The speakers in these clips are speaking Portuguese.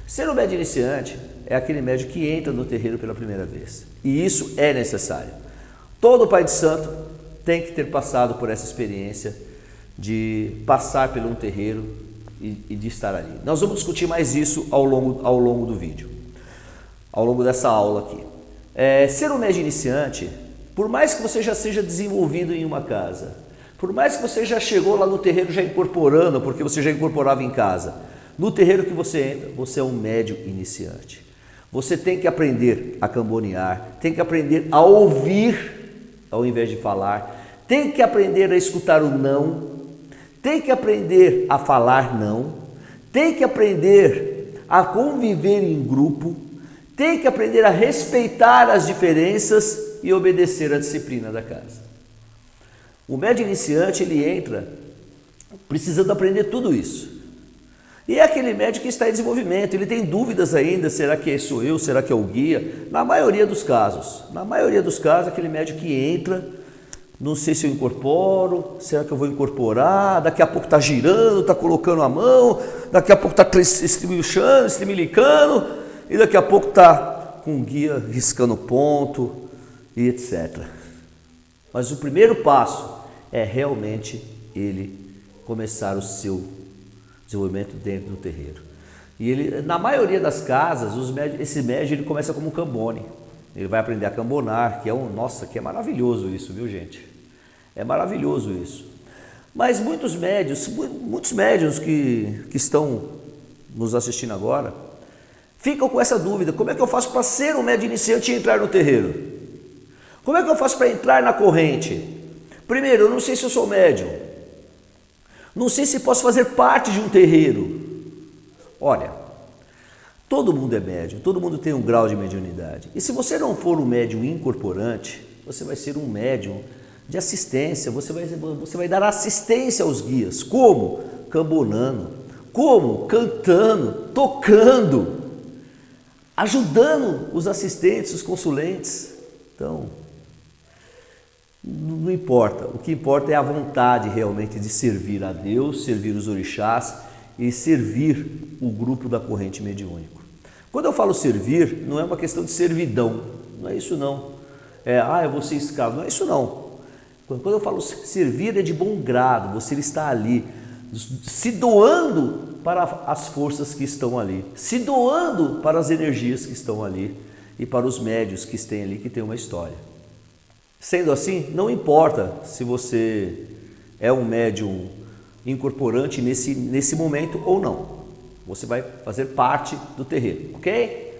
Ser um médium iniciante é aquele médium que entra no terreiro pela primeira vez. E isso é necessário. Todo pai de santo tem que ter passado por essa experiência de passar por um terreiro e de estar ali. Nós vamos discutir mais isso ao longo do vídeo, ao longo dessa aula aqui. Ser um médium iniciante, por mais que você já seja desenvolvido em uma casa, por mais que você já chegou lá no terreiro já incorporando, porque você já incorporava em casa, no terreiro que você entra, você é um médium iniciante. Você tem que aprender a cambonear, tem que aprender a ouvir ao invés de falar, tem que aprender a escutar o não, tem que aprender a falar não, tem que aprender a conviver em grupo, tem que aprender a respeitar as diferenças e obedecer à disciplina da casa. O médium iniciante, ele entra precisando aprender tudo isso. E é aquele médium que está em desenvolvimento, ele tem dúvidas ainda, será que sou eu, será que é o guia? Na maioria dos casos, aquele médium que entra, não sei se eu incorporo, será que eu vou incorporar? Daqui a pouco está girando, está colocando a mão, daqui a pouco está estrimichando, estrimilicando, e daqui a pouco está com o guia riscando ponto e etc. Mas o primeiro passo é realmente ele começar o seu desenvolvimento dentro do terreiro. E ele, na maioria das casas, esse médium ele começa como um cambone. Ele vai aprender a cambonar, que é maravilhoso isso, viu gente? É maravilhoso isso. Mas muitos médiuns que estão nos assistindo agora, ficam com essa dúvida: como é que eu faço para ser um médium iniciante e entrar no terreiro? Como é que eu faço para entrar na corrente? Primeiro, eu não sei se eu sou médium. Não sei se posso fazer parte de um terreiro. Olha, todo mundo é médium, todo mundo tem um grau de mediunidade. E se você não for um médium incorporante, você vai ser um médium de assistência, você vai dar assistência aos guias. Como? Cambonando. Como? Cantando, tocando, ajudando os assistentes, os consulentes. Então, não importa, o que importa é a vontade realmente de servir a Deus, servir os orixás e servir o grupo da corrente mediúnico. Quando eu falo servir, não é uma questão de servidão, não é isso não. Eu vou ser escravo, não é isso não. Quando eu falo servir é de bom grado, você está ali, se doando para as forças que estão ali, se doando para as energias que estão ali e para os médios que têm ali, que tem uma história. Sendo assim, não importa se você é um médium incorporante nesse momento ou não. Você vai fazer parte do terreiro, ok?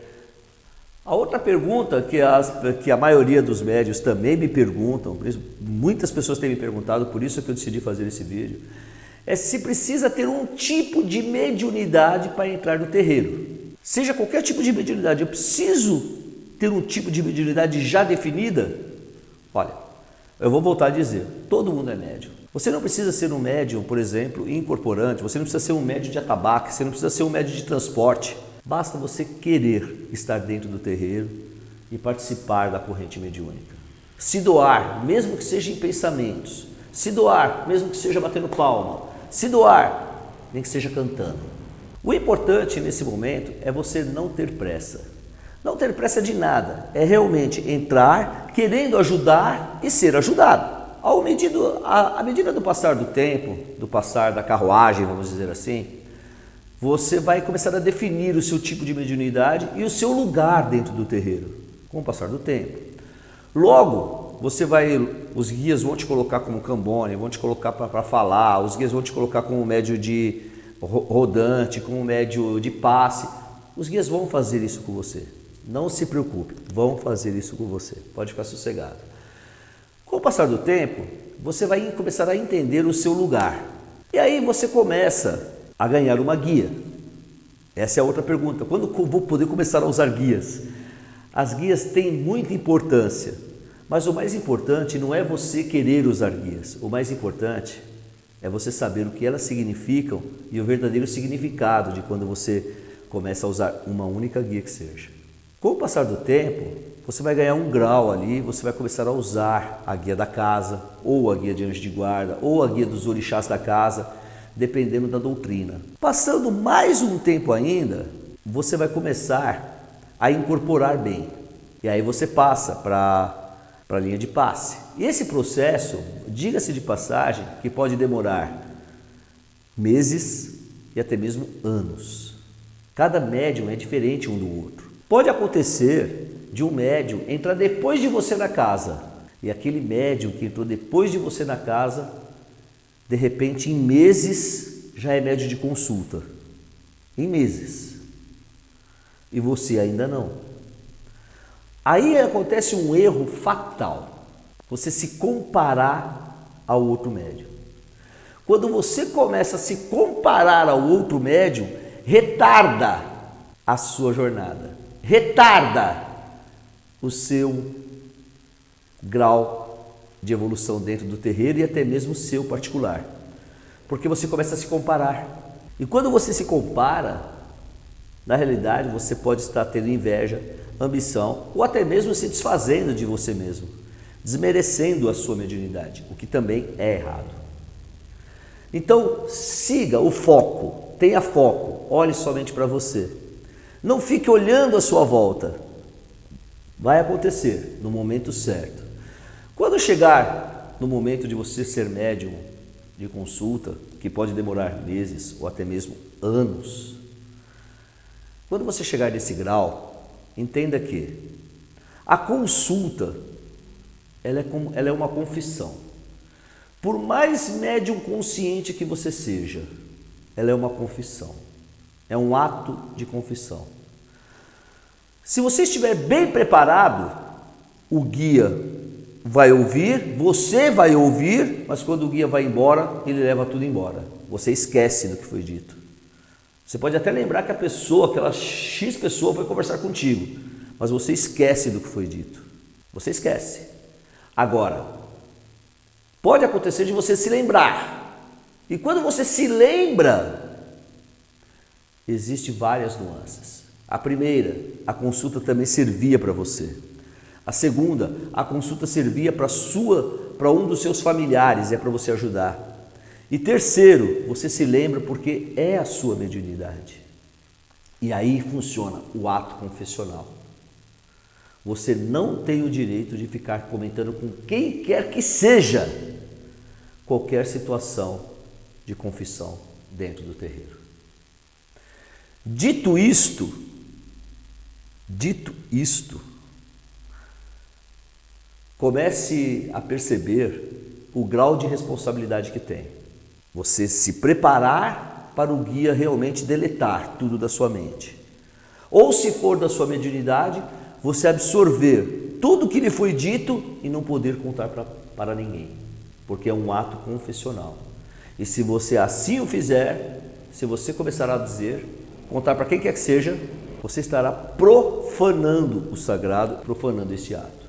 A outra pergunta que a maioria dos médios também me perguntam, muitas pessoas têm me perguntado, por isso que eu decidi fazer esse vídeo, é se precisa ter um tipo de mediunidade para entrar no terreiro. Seja qualquer tipo de mediunidade, eu preciso ter um tipo de mediunidade já definida? Olha, eu vou voltar a dizer, todo mundo é médium. Você não precisa ser um médium, por exemplo, incorporante, você não precisa ser um médium de atabaque, você não precisa ser um médium de transporte. Basta você querer estar dentro do terreiro e participar da corrente mediúnica. Se doar, mesmo que seja em pensamentos. Se doar, mesmo que seja batendo palma. Se doar, nem que seja cantando. O importante nesse momento é você não ter pressa. Não ter pressa de nada, é realmente entrar querendo ajudar e ser ajudado. À medida do passar do tempo, do passar da carruagem, vamos dizer assim, você vai começar a definir o seu tipo de mediunidade e o seu lugar dentro do terreiro, com o passar do tempo. Logo, os guias vão te colocar como cambone, vão te colocar para falar, os guias vão te colocar como médio de rodante, como médio de passe. Os guias vão fazer isso com você. Não se preocupe, vão fazer isso com você, pode ficar sossegado. Com o passar do tempo, você vai começar a entender o seu lugar. E aí você começa a ganhar uma guia. Essa é a outra pergunta, quando vou poder começar a usar guias? As guias têm muita importância, mas o mais importante não é você querer usar guias. O mais importante é você saber o que elas significam e o verdadeiro significado de quando você começa a usar uma única guia que seja. Com o passar do tempo, você vai ganhar um grau ali, você vai começar a usar a guia da casa, ou a guia de anjo de guarda, ou a guia dos orixás da casa, dependendo da doutrina. Passando mais um tempo ainda, você vai começar a incorporar bem. E aí você passa para a linha de passe. E esse processo, diga-se de passagem, que pode demorar meses e até mesmo anos. Cada médium é diferente um do outro. Pode acontecer de um médium entrar depois de você na casa, e aquele médium que entrou depois de você na casa, de repente em meses já é médium de consulta. Em meses. E você ainda não. Aí acontece um erro fatal. Você se comparar ao outro médium. Quando você começa a se comparar ao outro médium, retarda a sua jornada. Retarda o seu grau de evolução dentro do terreiro e até mesmo o seu particular. Porque você começa a se comparar. E quando você se compara, na realidade você pode estar tendo inveja, ambição ou até mesmo se desfazendo de você mesmo, desmerecendo a sua mediunidade, o que também é errado. Então, siga o foco, tenha foco, olhe somente para você. Não fique olhando à sua volta. Vai acontecer no momento certo. Quando chegar no momento de você ser médium de consulta, que pode demorar meses ou até mesmo anos, quando você chegar nesse grau, entenda que a consulta ela é uma confissão. Por mais médium consciente que você seja, ela é uma confissão. É um ato de confissão. Se você estiver bem preparado, o guia vai ouvir, você vai ouvir, mas quando o guia vai embora, ele leva tudo embora. Você esquece do que foi dito. Você pode até lembrar que a pessoa, aquela X pessoa foi conversar contigo, mas você esquece do que foi dito. Você esquece. Agora, pode acontecer de você se lembrar. E quando você se lembra, existem várias nuances. A primeira, a consulta também servia para você. A segunda, a consulta servia para um dos seus familiares, é para você ajudar. E terceiro, você se lembra porque é a sua mediunidade. E aí funciona o ato confessional. Você não tem o direito de ficar comentando com quem quer que seja qualquer situação de confissão dentro do terreiro. Dito isto, comece a perceber o grau de responsabilidade que tem. Você se preparar para o guia realmente deletar tudo da sua mente. Ou se for da sua mediunidade, você absorver tudo que lhe foi dito e não poder contar para ninguém. Porque é um ato confessional. E se você assim o fizer, se você começar a dizer, contar para quem quer que seja, você estará profanando o sagrado, profanando este ato.